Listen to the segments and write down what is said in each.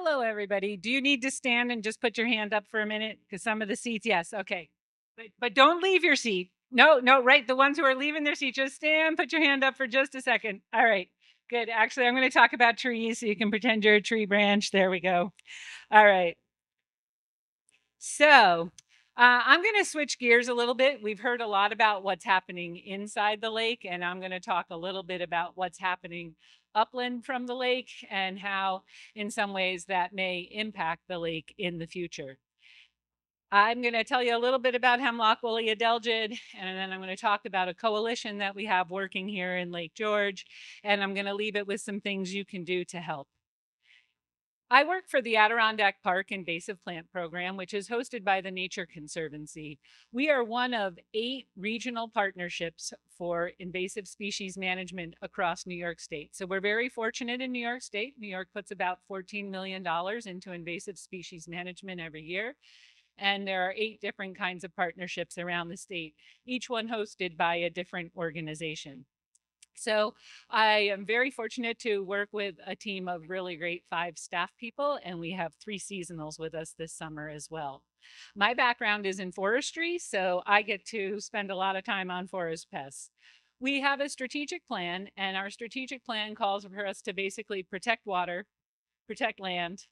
Hello, everybody. Do you need to stand and just put your hand up for a minute? Because some of the seats, yes, okay. But don't leave your seat. No, no, right. The ones who are leaving their seat, just stand, put your hand up for just a second. All right, good. Actually, I'm going to talk about trees so you can pretend you're a tree branch. There we go. All right. So I'm going to switch gears a little bit. We've heard a lot about what's happening inside the lake, and I'm going to talk a little bit about what's happening upland from the lake and how, in some ways, that may impact the lake in the future. I'm going to tell you a little bit about Hemlock Woolly Adelgid, and then I'm going to talk about a coalition that we have working here in Lake George, and I'm going to leave it with some things you can do to help. I work for the Adirondack Park Invasive Plant Program, which is hosted by the Nature Conservancy. We are one of 8 regional partnerships for invasive species management across New York State. So we're very fortunate in New York State. New York puts about $14 million into invasive species management every year. And there are 8 different kinds of partnerships around the state, each one hosted by a different organization. So I am very fortunate to work with a team of really great 5 staff people, and we have 3 seasonals with us this summer as well. My background is in forestry, so I get to spend a lot of time on forest pests. We have a strategic plan, and our strategic plan calls for us to basically protect water, protect land,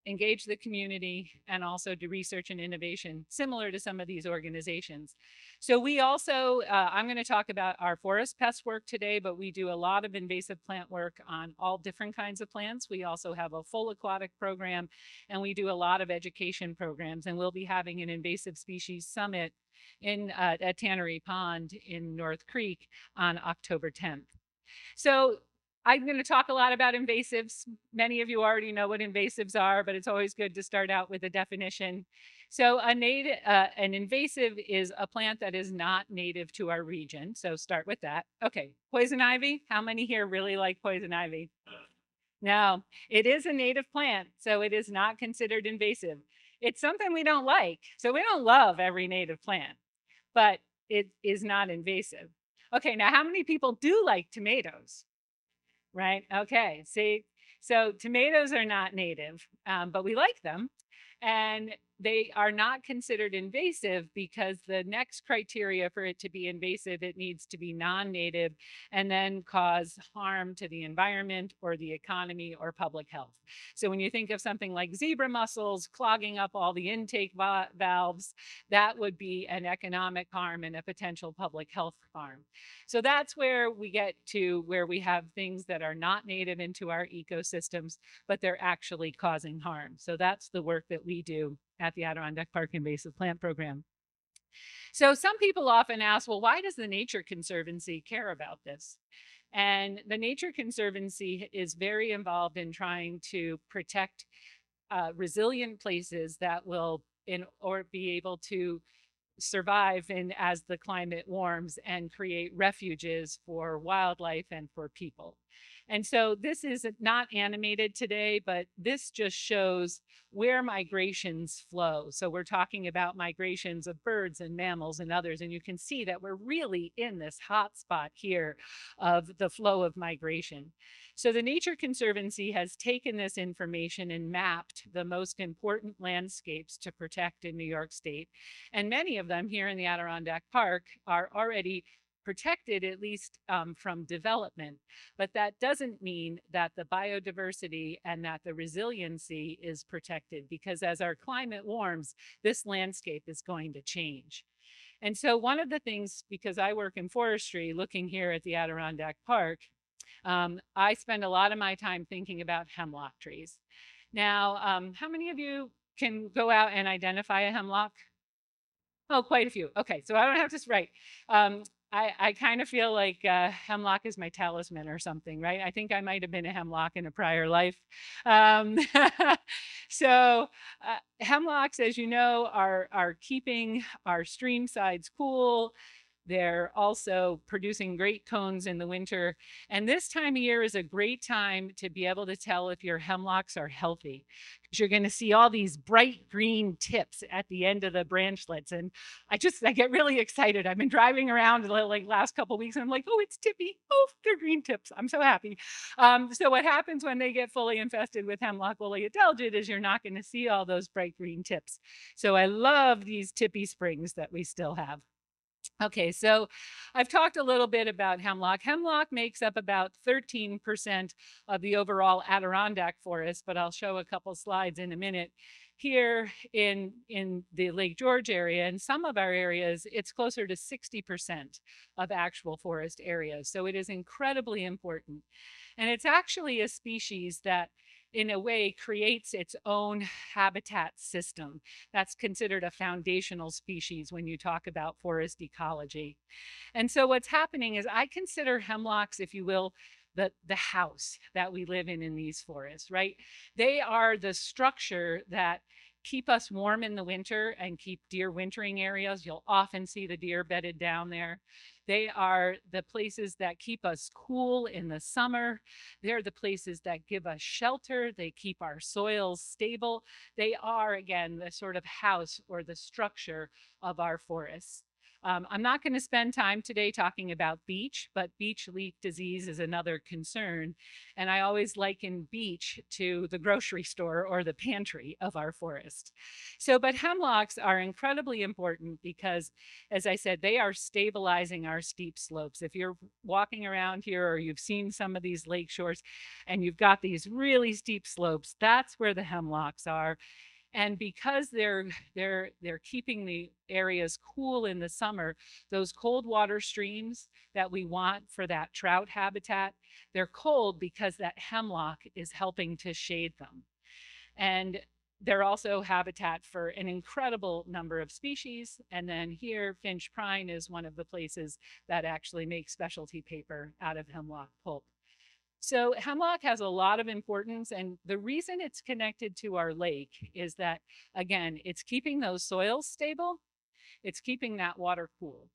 engage the community, and also do research and innovation, similar to some of these organizations. So we also, I'm going to talk about our forest pest work today, but we do a lot of invasive plant work on all different kinds of plants. We also have a full aquatic program, and we do a lot of education programs, and we'll be having an invasive species summit at Tannery Pond in North Creek on October 10th. So I'm going to talk a lot about invasives. Many of you already know what invasives are, but it's always good to start out with a definition. So an invasive is a plant that is not native to our region. So start with that. Okay, poison ivy. How many here really like poison ivy? No, it is a native plant, so it is not considered invasive. It's something we don't like. So we don't love every native plant, but it is not invasive. Okay, now how many people do like tomatoes? Right? Okay. See, so tomatoes are not native, but we like them. And they are not considered invasive because the next criteria for it to be invasive, it needs to be non-native and then cause harm to the environment or the economy or public health. So when you think of something like zebra mussels clogging up all the intake valves, that would be an economic harm and a potential public health harm. So that's where we get to where we have things that are not native into our ecosystems, but they're actually causing harm. So that's the work that we do at the Adirondack Park Invasive Plant Program. So some people often ask, well, why does the Nature Conservancy care about this? And the Nature Conservancy is very involved in trying to protect resilient places that will be able to survive as the climate warms and create refuges for wildlife and for people. And so this is not animated today, but this just shows where migrations flow. So we're talking about migrations of birds and mammals and others, and you can see that we're really in this hot spot here of the flow of migration. So the Nature Conservancy has taken this information and mapped the most important landscapes to protect in New York State. And many of them here in the Adirondack Park are already protected, at least from development. But that doesn't mean that the biodiversity and that the resiliency is protected, because as our climate warms, this landscape is going to change. And so one of the things, because I work in forestry, looking here at the Adirondack Park, I spend a lot of my time thinking about hemlock trees. Now, how many of you can go out and identify a hemlock? Oh, quite a few. Okay, so I don't have to write. I kind of feel like hemlock is my talisman or something, right? I think I might have been a hemlock in a prior life. So hemlocks, as you know, are keeping our stream sides cool. They're also producing great cones in the winter. And this time of year is a great time to be able to tell if your hemlocks are healthy, because you're going to see all these bright green tips at the end of the branchlets. And I get really excited. I've been driving around like last couple of weeks and I'm like, oh, it's tippy. Oh, they're green tips. I'm so happy. So what happens when they get fully infested with hemlock woolly adelgid is you're not going to see all those bright green tips. So I love these tippy springs that we still have. Okay, so I've talked a little bit about hemlock. Hemlock makes up about 13% of the overall Adirondack forest, but I'll show a couple slides in a minute. Here in the Lake George area, in some of our areas, it's closer to 60% of actual forest areas. So it is incredibly important. And it's actually a species that in a way creates its own habitat system. That's considered a foundational species when you talk about forest ecology. And so what's happening is I consider hemlocks, if you will, the house that we live in these forests, right? They are the structure that keep us warm in the winter and keep deer wintering areas. You'll often see the deer bedded down there. They are the places that keep us cool in the summer. They're the places that give us shelter. They keep our soils stable. They are, again, the sort of house or the structure of our forests. I'm not going to spend time today talking about beech, but beech leaf disease is another concern. And I always liken beech to the grocery store or the pantry of our forest. So, but hemlocks are incredibly important because, as I said, they are stabilizing our steep slopes. If you're walking around here or you've seen some of these lake shores and you've got these really steep slopes, that's where the hemlocks are. And because they're keeping the areas cool in the summer, those cold water streams that we want for that trout habitat, they're cold because that hemlock is helping to shade them. And they're also habitat for an incredible number of species. And then here, finch pine is one of the places that actually makes specialty paper out of hemlock pulp. So hemlock has a lot of importance, and the reason it's connected to our lake is that, again, it's keeping those soils stable, it's keeping that water cool.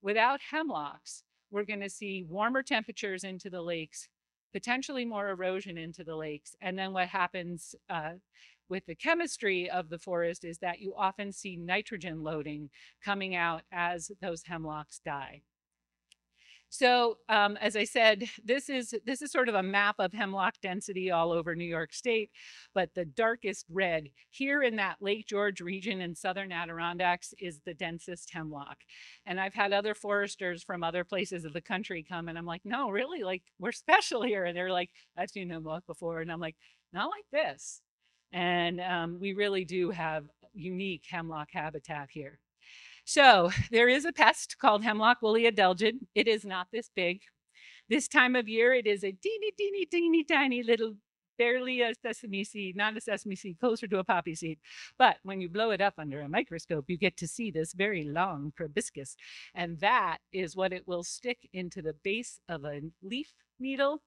Without hemlocks, we're going to see warmer temperatures into the lakes, potentially more erosion into the lakes, and then what happens with the chemistry of the forest is that you often see nitrogen loading coming out as those hemlocks die. So as I said, this is sort of a map of hemlock density all over New York State, but the darkest red here in that Lake George region in southern Adirondacks is the densest hemlock. And I've had other foresters from other places of the country come and I'm like, no, really, like we're special here. And they're like, I've seen hemlock before. And I'm like, not like this. And we really do have unique hemlock habitat here. So there is a pest called hemlock woolly adelgid. It is not this big. This time of year, it is a teeny tiny little, barely a sesame seed, not a sesame seed, closer to a poppy seed. But when you blow it up under a microscope, you get to see this very long proboscis. And that is what it will stick into the base of a leaf needle.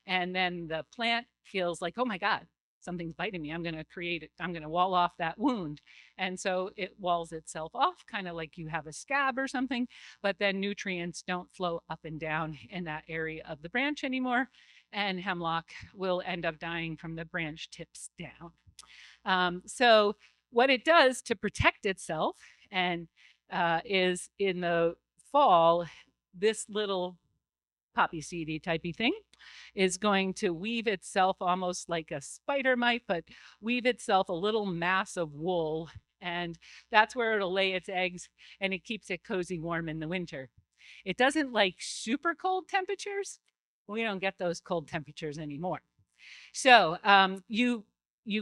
And then the plant feels like, oh my God, something's biting me. I'm going to create it. I'm going to wall off that wound. And so it walls itself off, kind of like you have a scab or something, but then nutrients don't flow up and down in that area of the branch anymore. And hemlock will end up dying from the branch tips down. So what it does to protect itself and is in the fall, this little poppy seedy typey thing is going to weave itself almost like a spider might, but weave itself a little mass of wool. And that's where it'll lay its eggs and it keeps it cozy warm in the winter. It doesn't like super cold temperatures. We don't get those cold temperatures anymore. So you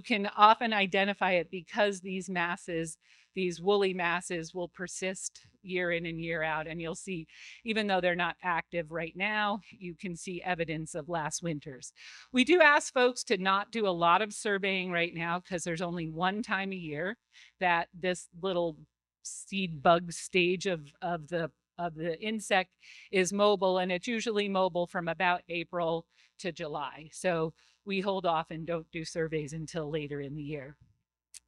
can often identify it because these masses, these woolly masses will persist year in and year out. And you'll see, even though they're not active right now, you can see evidence of last winters. We do ask folks to not do a lot of surveying right now because there's only one time a year that this little seed bug stage of the insect is mobile, and it's usually mobile from about April to July. So we hold off and don't do surveys until later in the year.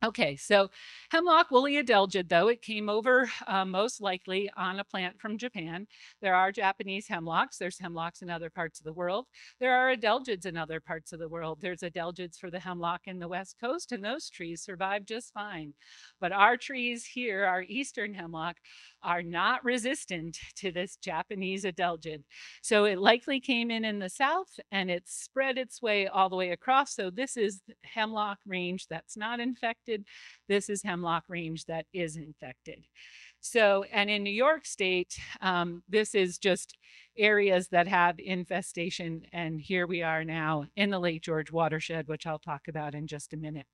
Okay, so hemlock woolly adelgid, though, it came over most likely on a plant from Japan. There are Japanese hemlocks. There's hemlocks in other parts of the world. There are adelgids in other parts of the world. There's adelgids for the hemlock in the West Coast, and those trees survive just fine. But our trees here, our eastern hemlock, are not resistant to this Japanese adelgid. So it likely came in the south and it spread its way all the way across. So this is hemlock range that's not infected. This is hemlock range that is infected. So, and in New York State, this is just areas that have infestation. And here we are now in the Lake George watershed, which I'll talk about in just a minute.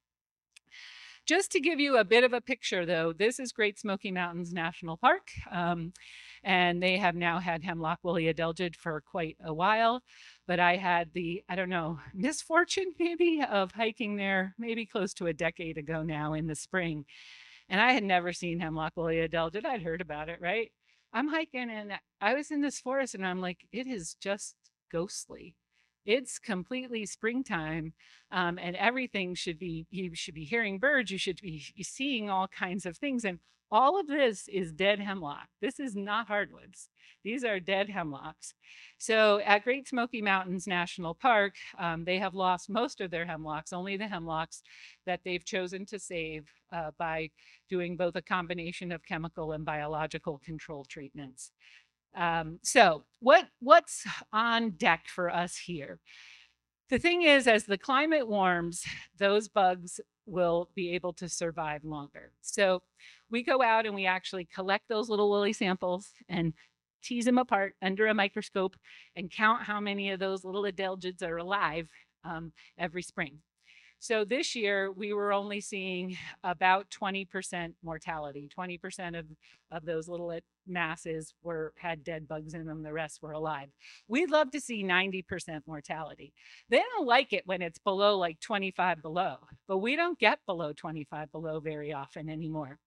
Just to give you a bit of a picture, though, this is Great Smoky Mountains National Park. And they have now had hemlock woolly adelgid for quite a while. But I had the, I don't know, misfortune maybe of hiking there maybe close to a decade ago now in the spring. And I had never seen hemlock woolly adelgid. I'd heard about it, right? I'm hiking and I was in this forest and I'm like, it is just ghostly. It's completely springtime, and everything should be, you should be hearing birds, you should be seeing all kinds of things. And all of this is dead hemlock. This is not hardwoods. These are dead hemlocks. So at Great Smoky Mountains National Park, they have lost most of their hemlocks, only the hemlocks that they've chosen to save by doing both a combination of chemical and biological control treatments. So what's on deck for us here? The thing is, as the climate warms, those bugs will be able to survive longer. So we go out and we actually collect those little woolly samples and tease them apart under a microscope and count how many of those little adelgids are alive every spring. So this year we were only seeing about 20% mortality. 20% of those little masses had dead bugs in them. The rest were alive. We'd love to see 90% mortality. They don't like it when it's below like 25 below, but we don't get below 25 below very often anymore.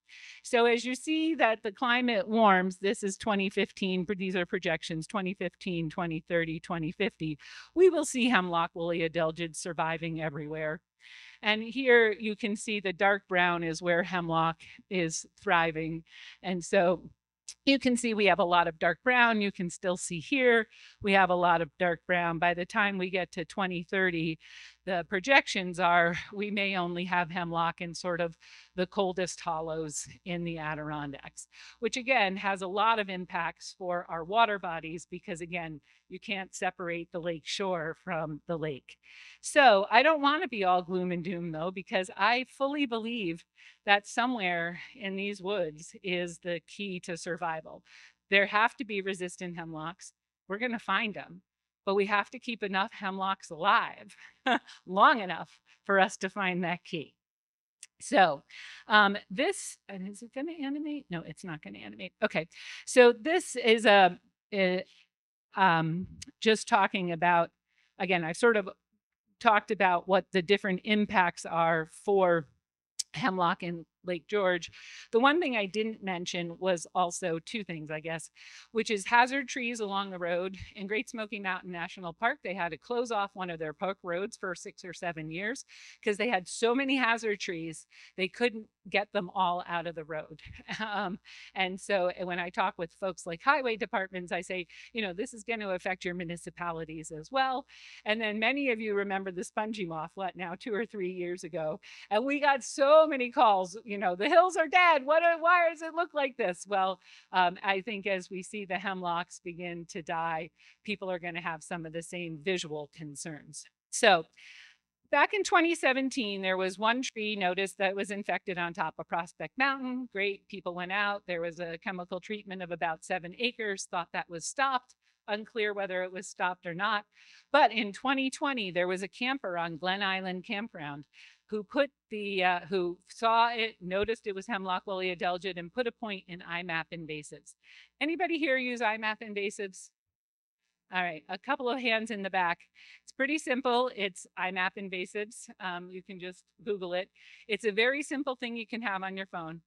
So as you see that the climate warms, this is 2015, these are projections, 2015, 2030, 2050, we will see hemlock woolly adelgid surviving everywhere. And here you can see the dark brown is where hemlock is thriving. And so you can see we have a lot of dark brown. You can still see here we have a lot of dark brown. By the time we get to 2030, the projections are we may only have hemlock in sort of the coldest hollows in the Adirondacks, which again has a lot of impacts for our water bodies because again, you can't separate the lake shore from the lake. So I don't want to be all gloom and doom though, because I fully believe that somewhere in these woods is the key to survival. There have to be resistant hemlocks. We're going to find them, but we have to keep enough hemlocks alive long enough for us to find that key. So this, and is it going to animate? No, it's not going to animate. Okay, so this is just talking about, again, I sort of talked about what the different impacts are for hemlock in Lake George. The one thing I didn't mention was also two things, I guess, which is hazard trees along the road. In Great Smoky Mountain National Park, they had to close off one of their park roads for 6 or 7 years because they had so many hazard trees, they couldn't get them all out of the road. And so when I talk with folks like highway departments, I say, you know, this is going to affect your municipalities as well. And then many of you remember the spongy moth, what now, 2 or 3 years ago. And we got so many calls, you know, the hills are dead. Why does it look like this? Well, I think as we see the hemlocks begin to die, people are going to have some of the same visual concerns. So back in 2017, there was one tree noticed that was infected on top of Prospect Mountain. Great, people went out. There was a chemical treatment of about 7 acres, thought that was stopped. Unclear whether it was stopped or not. But in 2020, there was a camper on Glen Island Campground who who saw it, noticed it was hemlock woolly adelgid, and put a point in IMAP invasives. Anybody here use IMAP invasives? All right, a couple of hands in the back. It's pretty simple. It's IMAP invasives. You can just Google it. It's a very simple thing you can have on your phone.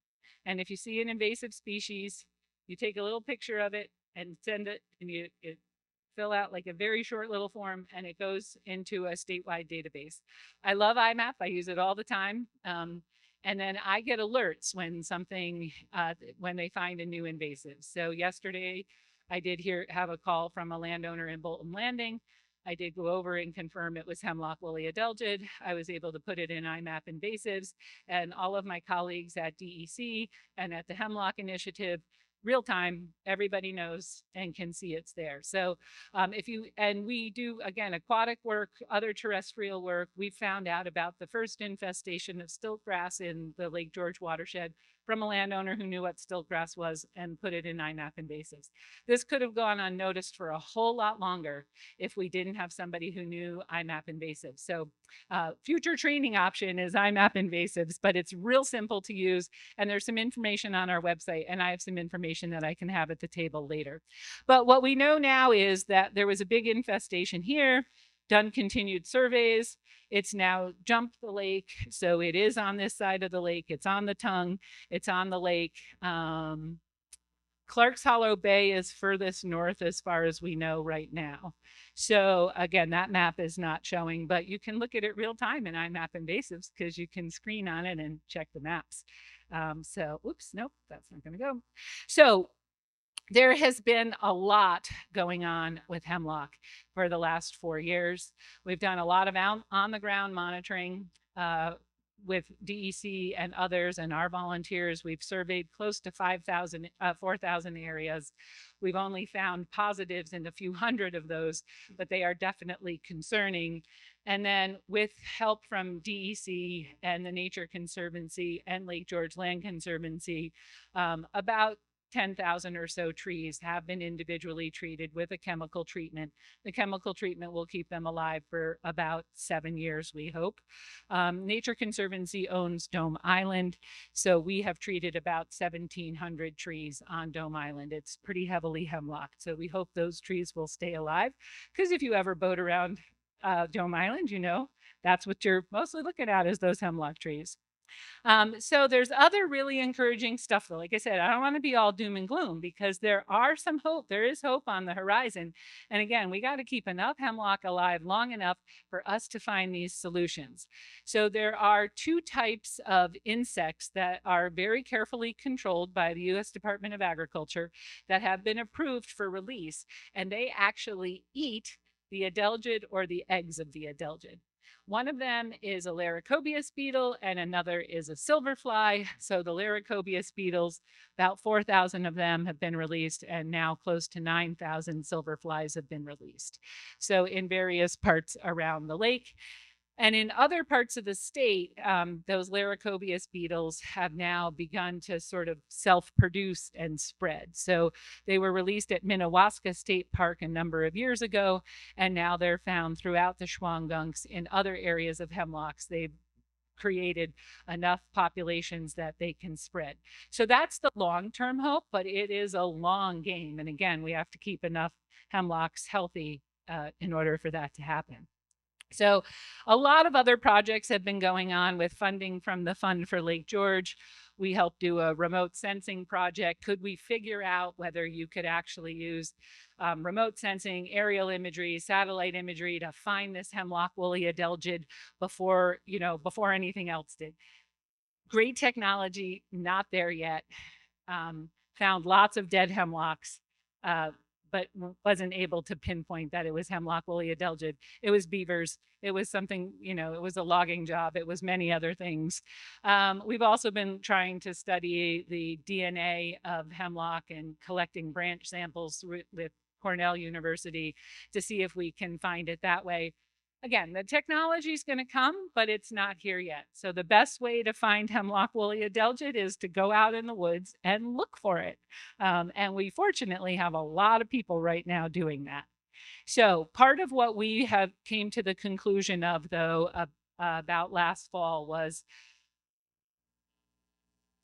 And if you see an invasive species, you take a little picture of it and send it, and you fill out like a very short little form, and it goes into a statewide database. I love IMAP. I use it all the time. And then I get alerts when when they find a new invasive. So yesterday I did have a call from a landowner in Bolton Landing. I did go over and confirm it was hemlock woolly adelgid. I was able to put it in IMAP invasives, and all of my colleagues at DEC and at the Hemlock Initiative, real time, everybody knows and can see it's there. So we do, again, aquatic work, other terrestrial work. We found out about the first infestation of stiltgrass in the Lake George watershed from a landowner who knew what stiltgrass was and put it in IMAP invasives. This could have gone unnoticed for a whole lot longer if we didn't have somebody who knew IMAP invasives. So future training option is IMAP invasives, but it's real simple to use. And there's some information on our website, and I have some information that I can have at the table later. But what we know now is that there was a big infestation here, done continued surveys. It's now jumped the lake. So it is on this side of the lake. It's on the tongue. It's on the lake. Clark's Hollow Bay is furthest north as far as we know right now. So again, that map is not showing, but you can look at it real time in IMAP invasives because you can screen on it and check the maps. Oops, nope, that's not gonna go. So there has been a lot going on with hemlock for the last 4 years. We've done a lot of on the ground monitoring with DEC and others and our volunteers. We've surveyed close to 4,000 areas. We've only found positives in a few hundred of those, but they are definitely concerning. And then with help from DEC and the Nature Conservancy and Lake George Land Conservancy, about 10,000 or so trees have been individually treated with a chemical treatment. The chemical treatment will keep them alive for about 7 years, we hope. Nature Conservancy owns Dome Island, so we have treated about 1,700 trees on Dome Island. It's pretty heavily hemlocked, so we hope those trees will stay alive, because if you ever boat around Dome Island, you know that's what you're mostly looking at is those hemlock trees. So there's other really encouraging stuff, though. Like I said, I don't want to be all doom and gloom because there are some hope. There is hope on the horizon. And again, we got to keep enough hemlock alive long enough for us to find these solutions. So there are 2 types of insects that are very carefully controlled by the U.S. Department of Agriculture that have been approved for release, and they actually eat the adelgid or the eggs of the adelgid. One of them is a Laricobius beetle and another is a silverfly. So the Laricobius beetles, about 4,000 of them have been released, and now close to 9,000 silverflies have been released. So in various parts around the lake. And in other parts of the state, those Laricobius beetles have now begun to sort of self-produce and spread. So they were released at Minnewaska State Park a number of years ago, and now they're found throughout the Shwangunks in other areas of hemlocks. They've created enough populations that they can spread. So that's the long-term hope, but it is a long game. And again, we have to keep enough hemlocks healthy in order for that to happen. So a lot of other projects have been going on with funding from the Fund for Lake George. We helped do a remote sensing project. Could we figure out whether you could actually use remote sensing, aerial imagery, satellite imagery to find this hemlock woolly adelgid before anything else did? Great technology, not there yet. Found lots of dead hemlocks. But wasn't able to pinpoint that it was hemlock woolly adelgid. It was beavers. It was something, it was a logging job. It was many other things. We've also been trying to study the DNA of hemlock and collecting branch samples with Cornell University to see if we can find it that way. Again, the technology is going to come, but it's not here yet. So the best way to find hemlock woolly adelgid is to go out in the woods and look for it. And we fortunately have a lot of people right now doing that. So part of what we have came to the conclusion of, though, about last fall was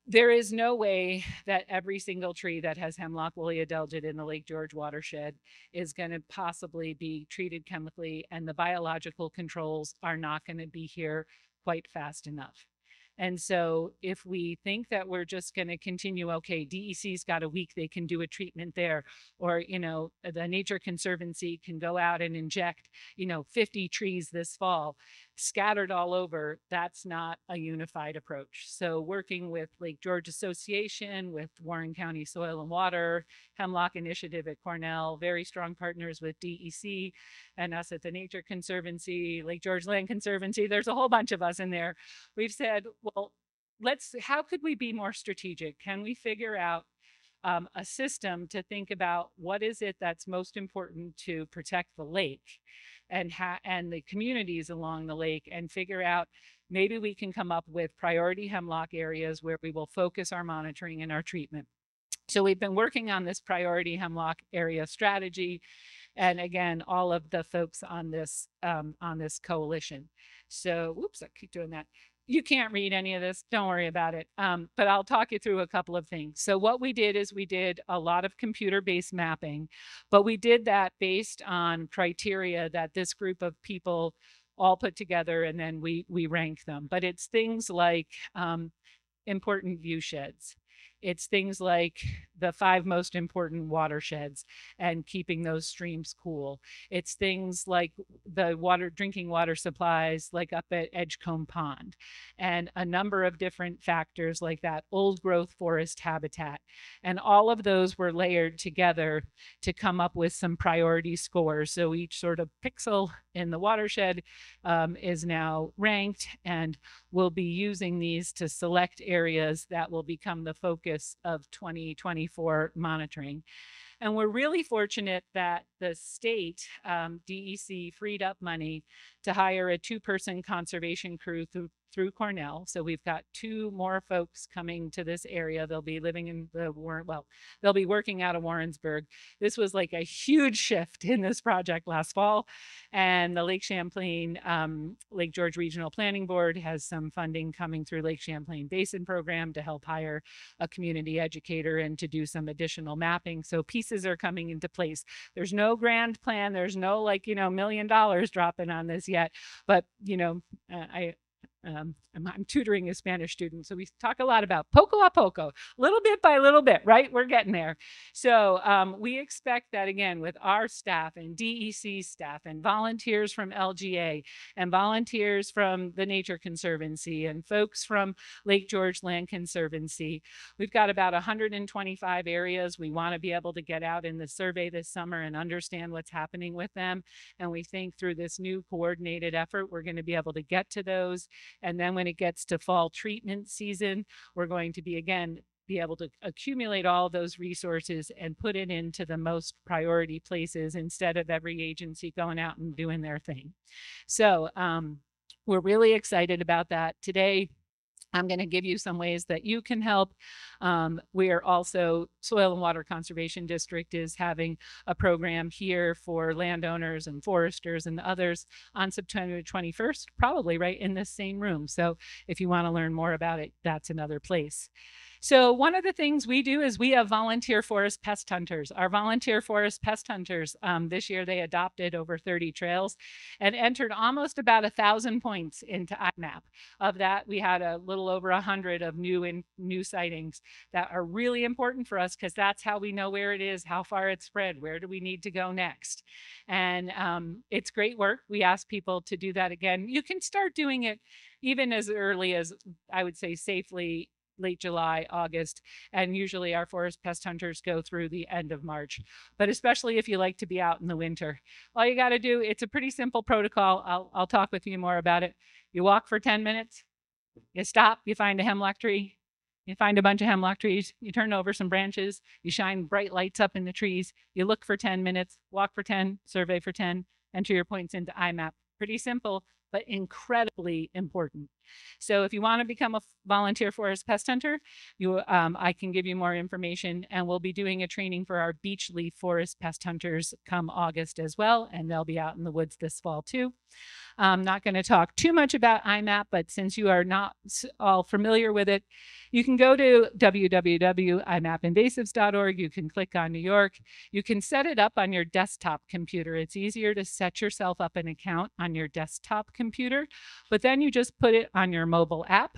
there is no way that every single tree that has hemlock woolly adelgid in the Lake George watershed is going to possibly be treated chemically, and the biological controls are not going to be here quite fast enough. And so if we think that we're just going to continue, okay, DEC's got a week, they can do a treatment there, or, you know, the Nature Conservancy can go out and inject, you know, 50 trees this fall, scattered all over, that's not a unified approach. So working with Lake George Association, with Warren County Soil and Water, Hemlock Initiative at Cornell, very strong partners with DEC and us at the Nature Conservancy, Lake George Land Conservancy, there's a whole bunch of us in there. We've said, well, how could we be more strategic? Can we figure out a system to think about what is it that's most important to protect the lake and the communities along the lake, and figure out maybe we can come up with priority hemlock areas where we will focus our monitoring and our treatment. So we've been working on this priority hemlock area strategy, and again, all of the folks on this coalition. So, whoops, I keep doing that. You can't read any of this, don't worry about it. But I'll talk you through a couple of things. So what we did is we did a lot of computer-based mapping, but we did that based on criteria that this group of people all put together, and then we rank them. But it's things like important view sheds. It's things like the 5 most important watersheds and keeping those streams cool. It's things like the drinking water supplies, like up at Edgecombe Pond, and a number of different factors like that, old growth forest habitat. And all of those were layered together to come up with some priority scores. So each sort of pixel in the watershed is now ranked, and we'll be using these to select areas that will become the focus of 2024 monitoring. And we're really fortunate that the state, DEC, freed up money to hire a 2-person conservation crew through Cornell. So we've got 2 more folks coming to this area. They'll be living in they'll be working out of Warrensburg. This was like a huge shift in this project last fall. And the Lake Champlain, Lake George Regional Planning Board has some funding coming through Lake Champlain Basin Program to help hire a community educator and to do some additional mapping. So pieces are coming into place. There's no grand plan. There's no, like, you know, $1 million dropping on this yet. But, you know, I'm tutoring a Spanish student, so we talk a lot about poco a poco, little bit by little bit, right? We're getting there. So we expect that, again, with our staff and DEC staff and volunteers from LGA and volunteers from the Nature Conservancy and folks from Lake George Land Conservancy, we've got about 125 areas we want to be able to get out in the survey this summer and understand what's happening with them. And we think through this new coordinated effort, we're going to be able to get to those. And then when it gets to fall treatment season, we're going to be able to accumulate all those resources and put it into the most priority places instead of every agency going out and doing their thing. So we're really excited about that. Today, I'm going to give you some ways that you can help. We are also, Soil and Water Conservation District is having a program here for landowners and foresters and others on September 21st, probably right in this same room. So if you want to learn more about it, that's another place. So one of the things we do is we have volunteer forest pest hunters. Our volunteer forest pest hunters, this year they adopted over 30 trails and entered almost about 1,000 points into IMAP. Of that, we had a little over 100 of new sightings that are really important for us, because that's how we know where it is, how far it's spread, where do we need to go next. And it's great work. We ask people to do that again. You can start doing it even as early as, I would say, safely late July, August, and usually our forest pest hunters go through the end of March. But especially if you like to be out in the winter, all you got to do, it's a pretty simple protocol. I'll talk with you more about it. You walk for 10 minutes, you stop, you find a hemlock tree, you find a bunch of hemlock trees, you turn over some branches, you shine bright lights up in the trees, you look for 10 minutes, walk for 10, survey for 10, enter your points into IMAP. Pretty simple, but incredibly important. So if you want to become a volunteer forest pest hunter, I can give you more information, and we'll be doing a training for our beech leaf forest pest hunters come August as well, and they'll be out in the woods this fall too. I'm not going to talk too much about IMAP, but since you are not all familiar with it, you can go to www.imapinvasives.org. You can click on New York. You can set it up on your desktop computer. It's easier to set yourself up an account on your desktop computer, but then you just put it on your mobile app.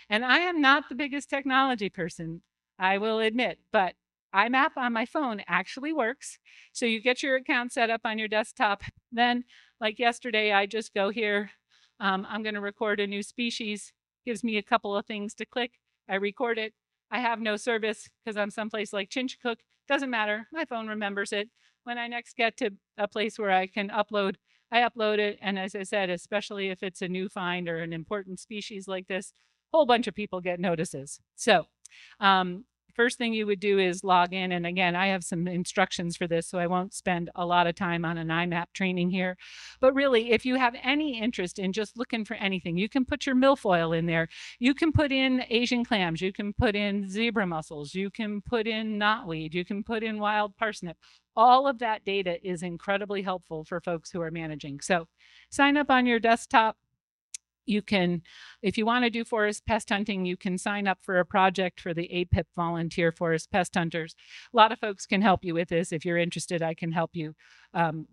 And I am not the biggest technology person, I will admit, but IMAP on my phone actually works. So you get your account set up on your desktop. Then, like yesterday, I just go here. I'm going to record a new species. Gives me a couple of things to click. I record it. I have no service because I'm someplace like Chinchcook. Doesn't matter. My phone remembers it. When I next get to a place where I can upload, I upload it. And as I said, especially if it's a new find or an important species like this, a whole bunch of people get notices. So first thing you would do is log in. And again, I have some instructions for this, so I won't spend a lot of time on an IMAP training here. But really, if you have any interest in just looking for anything, you can put your milfoil in there. You can put in Asian clams. You can put in zebra mussels. You can put in knotweed. You can put in wild parsnip. All of that data is incredibly helpful for folks who are managing. So sign up on your desktop. You can, if you want to do forest pest hunting, you can sign up for a project for the APIP Volunteer Forest Pest Hunters. A lot of folks can help you with this. If you're interested, I can help you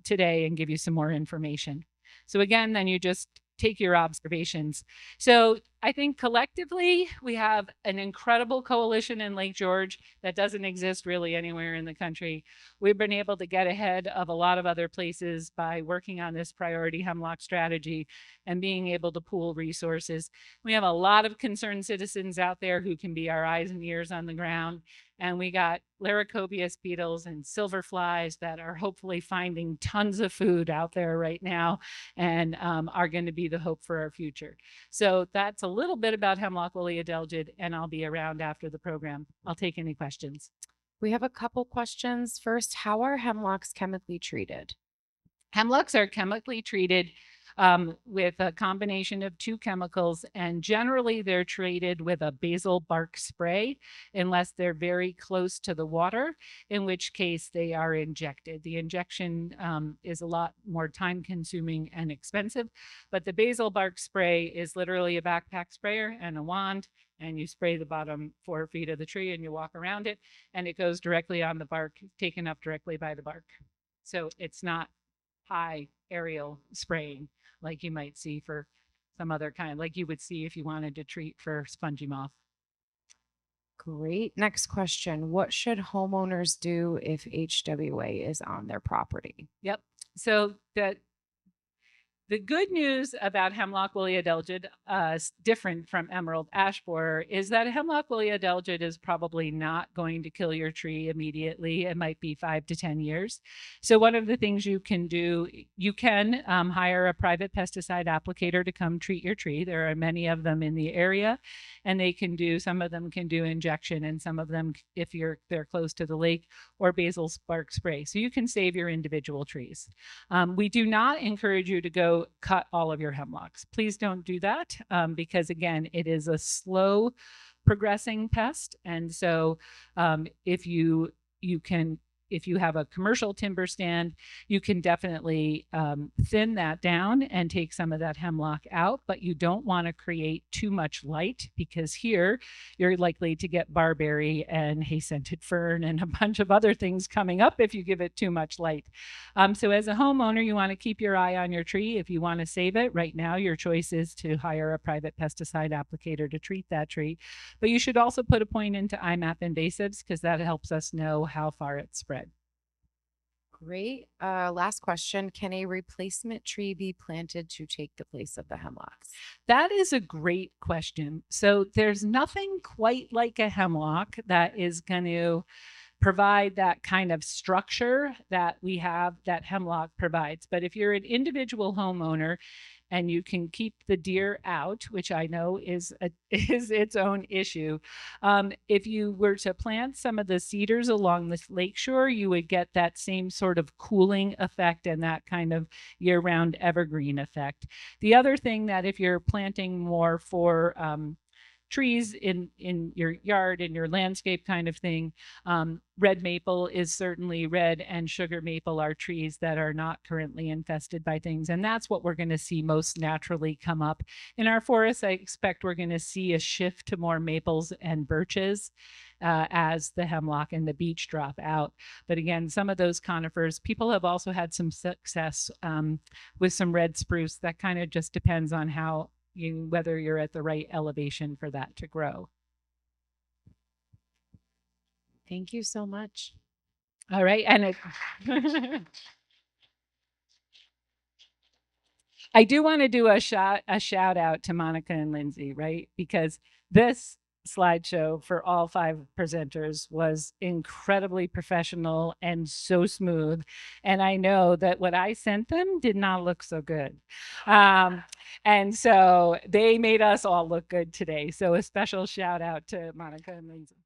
today and give you some more information. So again, then you just take your observations. So I think collectively, we have an incredible coalition in Lake George that doesn't exist really anywhere in the country. We've been able to get ahead of a lot of other places by working on this priority hemlock strategy and being able to pool resources. We have a lot of concerned citizens out there who can be our eyes and ears on the ground. And we got Laricobius beetles and silver flies that are hopefully finding tons of food out there right now and are going to be the hope for our future. So that's a little bit about hemlock woolly adelgid, and I'll be around after the program. I'll take any questions. We have a couple questions. First, how are hemlocks chemically treated? Hemlocks are chemically treated with a combination of two chemicals, and generally they're treated with a basal bark spray unless they're very close to the water, in which case they are injected. The injection is a lot more time consuming and expensive, but the basal bark spray is literally a backpack sprayer and a wand, and you spray the bottom 4 feet of the tree and you walk around it, and it goes directly on the bark, taken up directly by the bark. So it's not high aerial spraying like you might see for some other kind, like you would see if you wanted to treat for spongy moth. Great. Next question. What should homeowners do if HWA is on their property? Yep. So the good news about hemlock woolly adelgid, different from emerald ash borer, is that hemlock woolly adelgid is probably not going to kill your tree immediately. It might be 5 to 10 years. So one of the things you can do, you can hire a private pesticide applicator to come treat your tree. There are many of them in the area, and they can do, some of them can do injection, and some of them, if they're close to the lake, or basal bark spray. So you can save your individual trees. We do not encourage you to go cut all of your hemlocks. Please don't do that because again, it is a slow progressing pest. And so if you have a commercial timber stand, you can definitely thin that down and take some of that hemlock out, but you don't want to create too much light because here you're likely to get barberry and hay-scented fern and a bunch of other things coming up if you give it too much light. So as a homeowner, you want to keep your eye on your tree. If you want to save it, right now your choice is to hire a private pesticide applicator to treat that tree. But you should also put a point into IMAP invasives because that helps us know how far it's spread. Great. Last question. Can a replacement tree be planted to take the place of the hemlocks? That is a great question. So there's nothing quite like a hemlock that is going to provide that kind of structure that we have, that hemlock provides. But if you're an individual homeowner and you can keep the deer out, which I know is its own issue. If you were to plant some of the cedars along the lakeshore, you would get that same sort of cooling effect and that kind of year-round evergreen effect. The other thing that if you're planting more for trees in your yard, in your landscape kind of thing. Red maple is certainly, red and sugar maple are trees that are not currently infested by things. And that's what we're going to see most naturally come up. In our forests, I expect we're going to see a shift to more maples and birches as the hemlock and the beech drop out. But again, some of those conifers, people have also had some success with some red spruce. That kind of just depends on how whether you're at the right elevation for that to grow. Thank you so much. All right. And I do want to do a shout out to Monica and Lindsay, right? Because this slideshow for all 5 presenters was incredibly professional and so smooth. And I know that what I sent them did not look so good. And so they made us all look good today. So a special shout out to Monica and Lindsay.